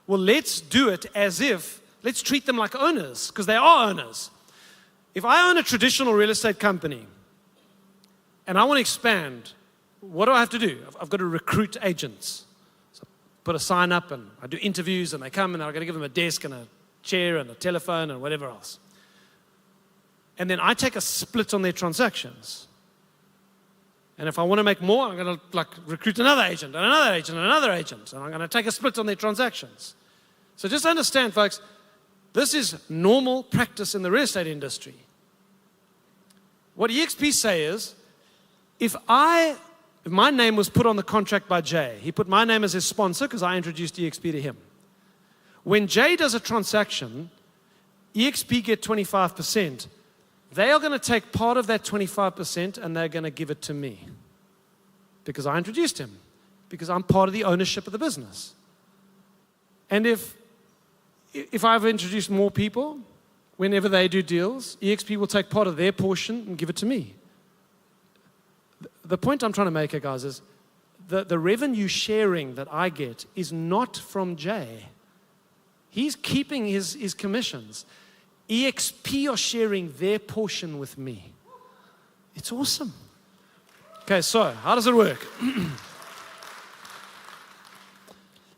Well, let's do it as if, let's treat them like owners, because they are owners. If I own a traditional real estate company and I want to expand, what do I have to do? I've got to recruit agents. So put a sign up and I do interviews and they come and I've got to give them a desk and a chair and a telephone and whatever else. And then I take a split on their transactions. And if I want to make more, I'm going to recruit another agent and another agent and another agent. And I'm going to take a split on their transactions. So just understand, folks, this is normal practice in the real estate industry. What eXp say is, if my name was put on the contract by Jay, he put my name as his sponsor because I introduced eXp to him. When Jay does a transaction, eXp get 25%. They are going to take part of that 25% and they're going to give it to me because I introduced him, because I'm part of the ownership of the business. And if I've introduced more people, whenever they do deals, eXp will take part of their portion and give it to me. The point I'm trying to make here, guys, is the revenue sharing that I get is not from Jay. He's keeping his commissions. eXp are sharing their portion with me. It's awesome. Okay, so how does it work?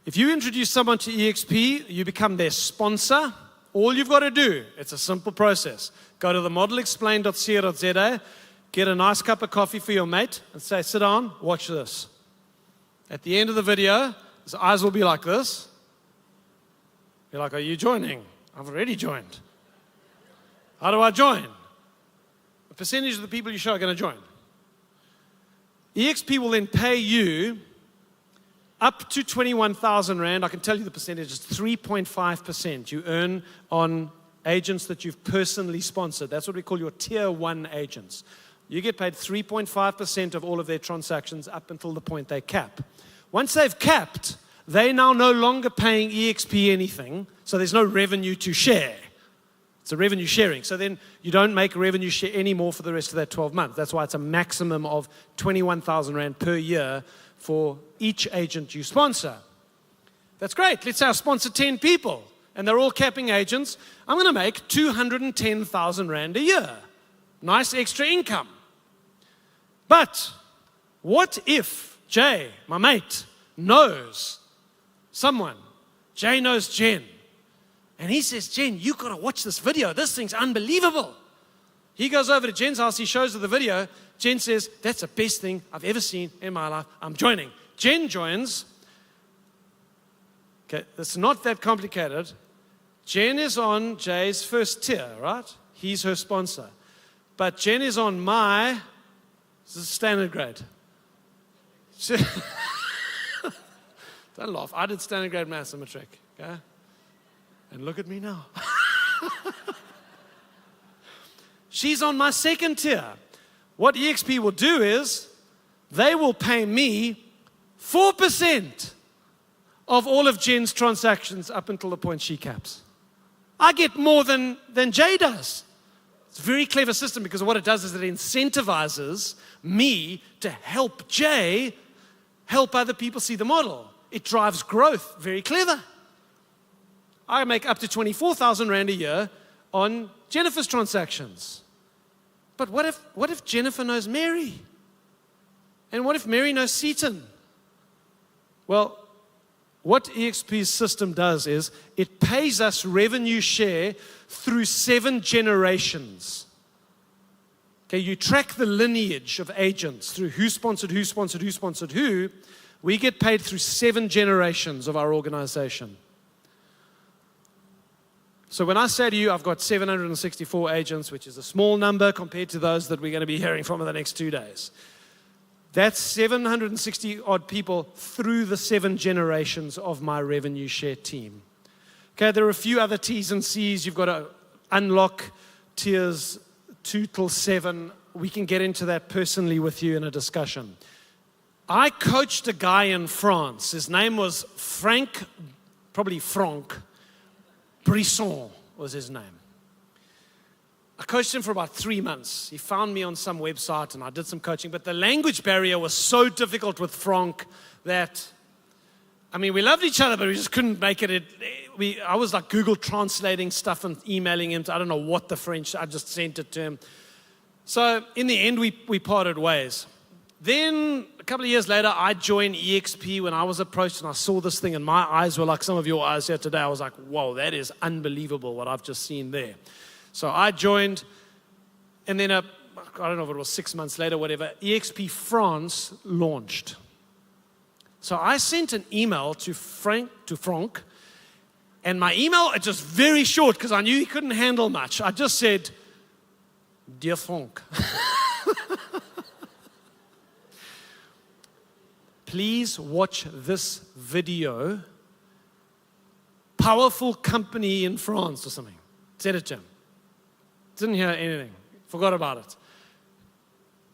If you introduce someone to eXp, you become their sponsor. All you've got to do, it's a simple process. Go to themodelexplain.co.za, get a nice cup of coffee for your mate, and say, sit down, watch this. At the end of the video, his eyes will be like this. You're like, are you joining? I've already joined. How do I join? A percentage of the people you show are going to join. eXp will then pay you up to 21,000 Rand. I can tell you the percentage is 3.5% you earn on agents that you've personally sponsored. That's what we call your tier 1 agents. You get paid 3.5% of all of their transactions up until the point they cap. Once they've capped, they're now no longer paying eXp anything, so there's no revenue to share. It's a revenue sharing. So then you don't make revenue share anymore for the rest of that 12 months. That's why it's a maximum of 21,000 Rand per year for each agent you sponsor. That's great. Let's say I sponsor 10 people and they're all capping agents. I'm going to make 210,000 Rand a year. Nice extra income. But what if Jay, my mate, knows someone? Jay knows Jen. And he says, Jen, you got to watch this video. This thing's unbelievable. He goes over to Jen's house. He shows her the video. Jen says, that's the best thing I've ever seen in my life. I'm joining. Jen joins. Okay, it's not that complicated. Jen is on Jay's first tier, right? He's her sponsor. But Jen is on this is standard grade. Don't laugh. I did standard grade maths in matric, okay? And look at me now. She's on my second tier. What eXp will do is they will pay me 4% of all of Jen's transactions up until the point she caps. I get more than Jay does. It's a very clever system because what it does is it incentivizes me to help Jay help other people see the model. It drives growth. Very clever. I make up to 24,000 Rand a year on Jennifer's transactions. But what if Jennifer knows Mary? And what if Mary knows Seaton? Well, what eXp's system does is it pays us revenue share through 7 generations. Okay, you track the lineage of agents through who sponsored who sponsored who sponsored who. We get paid through 7 generations of our organization. So when I say to you, I've got 764 agents, which is a small number compared to those that we're going to be hearing from in the next 2 days. That's 760 odd people through the 7 generations of my revenue share team. Okay, there are a few other T's and C's. You've got to unlock tiers 2 till 7. We can get into that personally with you in a discussion. I coached a guy in France. His name was Frank Brisson was his name. I coached him for about 3 months. He found me on some website and I did some coaching, but the language barrier was so difficult with Frank that, we loved each other, but we just couldn't make it. I was like Google translating stuff and emailing him. I don't know what the French, I just sent it to him. So in the end, we parted ways. Then a couple of years later, I joined eXp when I was approached and I saw this thing and my eyes were like some of your eyes here today. I was like, whoa, that is unbelievable what I've just seen there. So I joined, and then I don't know if it was 6 months later, whatever, eXp France launched. So I sent an email to Frank, And my email, it's just very short because I knew he couldn't handle much. I just said, Dear Frank, please watch this video. Powerful company in France or something. Said it to him. Didn't hear anything. Forgot about it.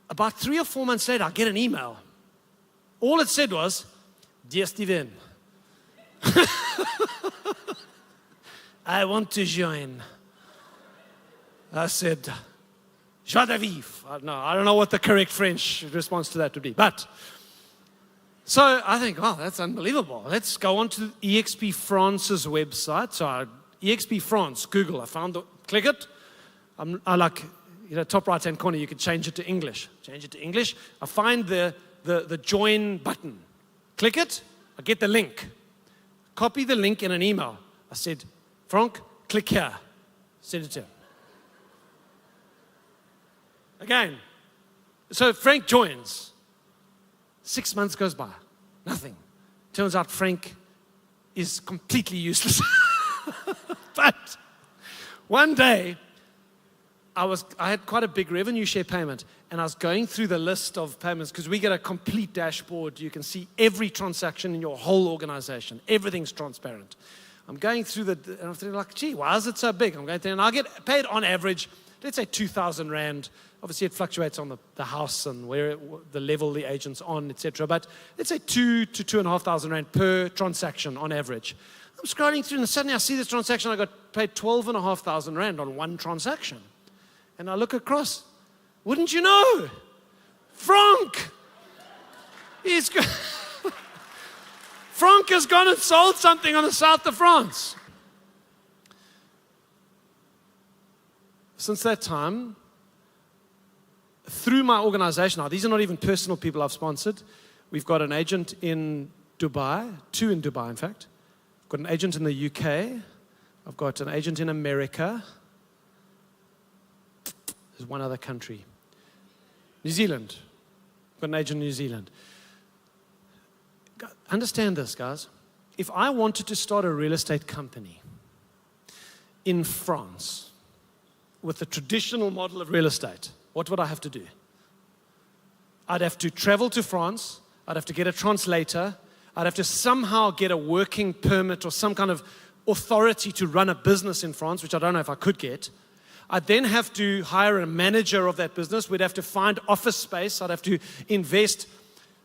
About 3 or 4 months later, I get an email. All it said was, Dear Steven, I want to join. I said, Joie de vivre. No, I don't know what the correct French response to that would be. But, so I think, oh, that's unbelievable. Let's go on to eXp France's website. So eXp France, Google, I found click it. I like, top right-hand corner, you could change it to English. Change it to English. I find the join button. Click it, I get the link. Copy the link in an email. I said, Frank, click here. Send it to him. Again. So Frank joins. 6 months goes by. Nothing. Turns out Frank is completely useless. But one day, I had quite a big revenue share payment, and I was going through the list of payments because we get a complete dashboard. You can see every transaction in your whole organization. Everything's transparent. I'm going through and I'm thinking like, gee, why is it so big? I'm going through, and I get paid on average, let's say 2,000 Rand. Obviously, it fluctuates on the house and the level the agent's on, etc. But let's say 2,000 to 2,500 Rand per transaction on average. I'm scrolling through, and suddenly I see this transaction. I got paid 12,500 Rand on one transaction. And I look across. Wouldn't you know? Frank! Frank has gone and sold something on the south of France. Since that time, through my organization, now these are not even personal people I've sponsored. We've got an agent in Dubai, 2 in Dubai in fact. I've got an agent in the UK. I've got an agent in America. There's one other country. New Zealand. I've got an agent in New Zealand. Understand this, guys. If I wanted to start a real estate company in France with the traditional model of real estate, what would I have to do? I'd have to travel to France. I'd have to get a translator. I'd have to somehow get a working permit or some kind of authority to run a business in France, which I don't know if I could get. I'd then have to hire a manager of that business. We'd have to find office space. I'd have to invest,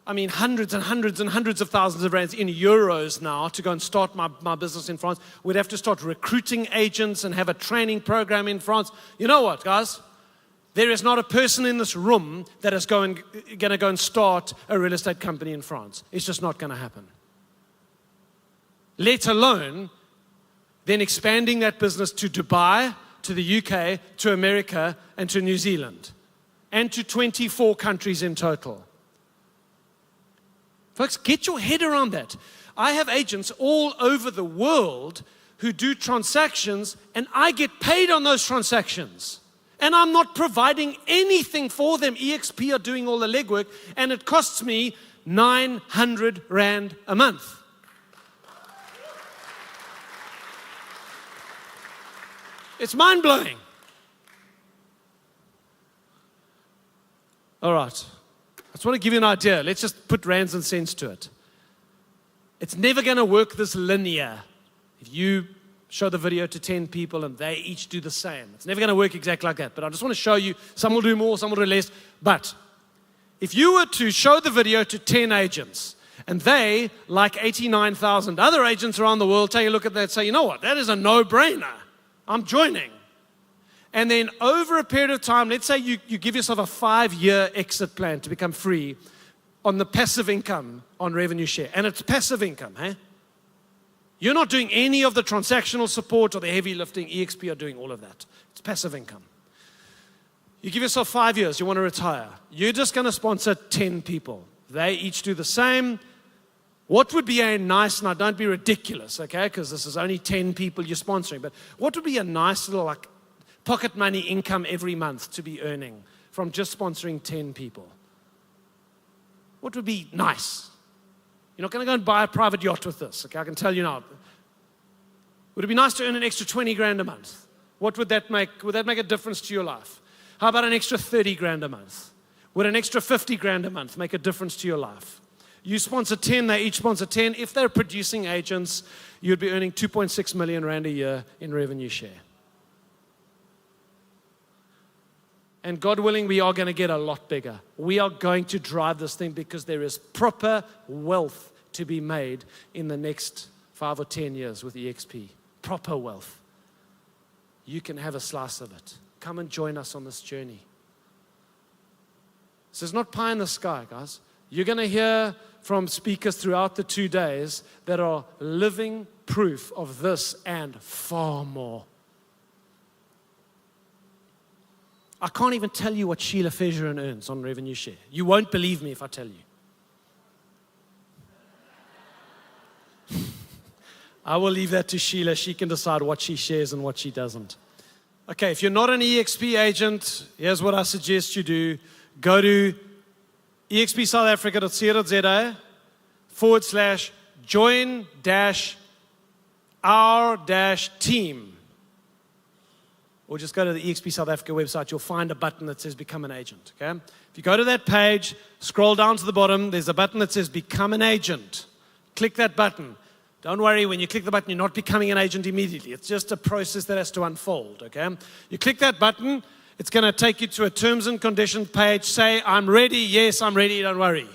hundreds and hundreds and hundreds of thousands of rands in euros now to go and start my business in France. We'd have to start recruiting agents and have a training program in France. You know what, guys? There is not a person in this room that is going to go and start a real estate company in France. It's just not going to happen. Let alone then expanding that business to Dubai, to the UK, to America, and to New Zealand, and to 24 countries in total. Folks, get your head around that. I have agents all over the world who do transactions, and I get paid on those transactions. And I'm not providing anything for them. eXp are doing all the legwork, and it costs me 900 Rand a month. It's mind-blowing. All right. I just want to give you an idea. Let's just put rands and cents to it. It's never going to work this linear. If you show the video to 10 people and they each do the same, it's never going to work exactly like that. But I just want to show you, some will do more, some will do less. But if you were to show the video to 10 agents, and they, like 89,000 other agents around the world, take a look at that and say, you know what, that is a no-brainer. I'm joining. And then over a period of time, let's say you give yourself a 5-year exit plan to become free on the passive income on revenue share. And it's passive income, hey? You're not doing any of the transactional support or the heavy lifting. eXp are doing all of that. It's passive income. You give yourself 5 years, you want to retire. You're just going to sponsor 10 people. They each do the same. What would be a nice, now don't be ridiculous, okay, because this is only 10 people you're sponsoring, but what would be a nice little like pocket money income every month to be earning from just sponsoring 10 people? What would be nice? You're not going to go and buy a private yacht with this, okay, I can tell you now. Would it be nice to earn an extra 20 grand a month? What would that make? Would that make a difference to your life? How about an extra 30 grand a month? Would an extra 50 grand a month make a difference to your life? You sponsor 10, they each sponsor 10. If they're producing agents, you'd be earning 2.6 million rand a year in revenue share. And God willing, we are going to get a lot bigger. We are going to drive this thing because there is proper wealth to be made in the next 5 or 10 years with eXp. Proper wealth. You can have a slice of it. Come and join us on this journey. This is not pie in the sky, guys. You're going to hear from speakers throughout the 2 days that are living proof of this and far more. I can't even tell you what Sheila Fisherin earns on revenue share. You won't believe me if I tell you. I will leave that to Sheila. She can decide what she shares and what she doesn't. Okay, if you're not an eXp agent, here's what I suggest you do. Go to expsouthafrica.co.za/join-our-team. Or just go to the eXp South Africa website. You'll find a button that says Become an Agent. Okay? If you go to that page, scroll down to the bottom, there's a button that says Become an Agent. Click that button. Don't worry, when you click the button, you're not becoming an agent immediately. It's just a process that has to unfold. Okay? You click that button, it's going to take you to a terms and conditions page. Say, I'm ready. Yes, I'm ready. Don't worry.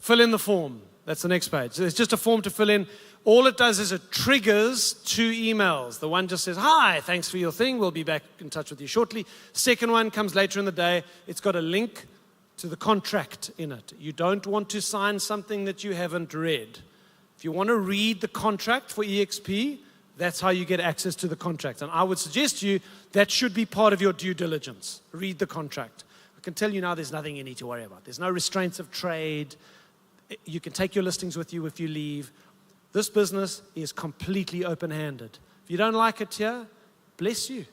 Fill in the form. That's the next page. There's just a form to fill in. All it does is it triggers 2 emails. The one just says, hi, thanks for your thing. We'll be back in touch with you shortly. Second one comes later in the day. It's got a link to the contract in it. You don't want to sign something that you haven't read. If you want to read the contract for eXp, that's how you get access to the contract. And I would suggest to you that should be part of your due diligence. Read the contract. I can tell you now there's nothing you need to worry about. There's no restraints of trade. You can take your listings with you if you leave. This business is completely open-handed. If you don't like it here, bless you.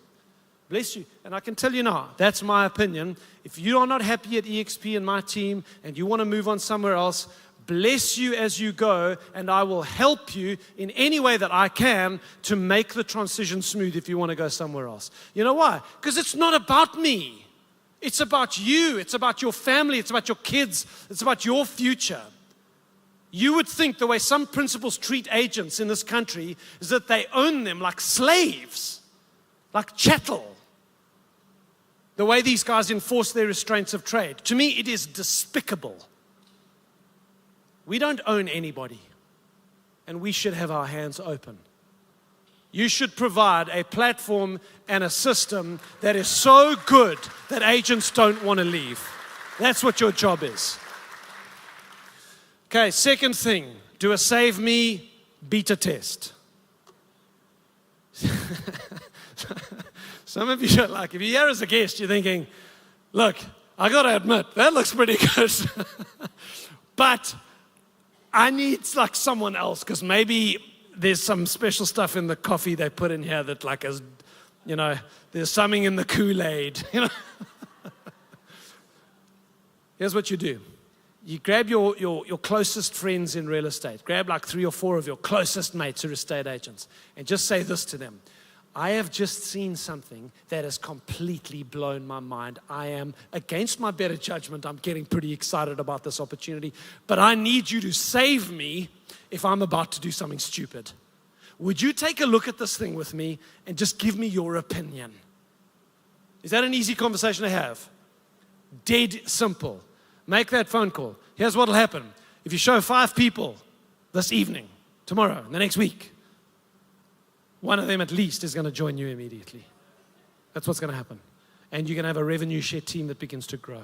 Bless you. And I can tell you now, that's my opinion. If you are not happy at eXp and my team and you want to move on somewhere else, bless you as you go, and I will help you in any way that I can to make the transition smooth if you want to go somewhere else. You know why? Because it's not about me. It's about you. It's about your family. It's about your kids. It's about your future. You would think the way some principals treat agents in this country is that they own them like slaves, like chattel. The way these guys enforce their restraints of trade. To me, it is despicable. We don't own anybody, and we should have our hands open. You should provide a platform and a system that is so good that agents don't want to leave. That's what your job is. Okay, second thing, do a save me beta test. Some of you are like, if you're here as a guest, you're thinking, look, I got to admit, that looks pretty good. But I need like someone else, because maybe there's some special stuff in the coffee they put in here that like is, you know, there's something in the Kool-Aid. You know? Here's what you do. You grab your closest friends in real estate. Grab like 3 or 4 of your closest mates who are estate agents. And just say this to them. I have just seen something that has completely blown my mind. I am, against my better judgment, I'm getting pretty excited about this opportunity. But I need you to save me if I'm about to do something stupid. Would you take a look at this thing with me and just give me your opinion? Is that an easy conversation to have? Dead simple. Make that phone call. Here's what will happen. If you show 5 people this evening, tomorrow, the next week, one of them at least is going to join you immediately. That's what's going to happen. And you're going to have a revenue share team that begins to grow.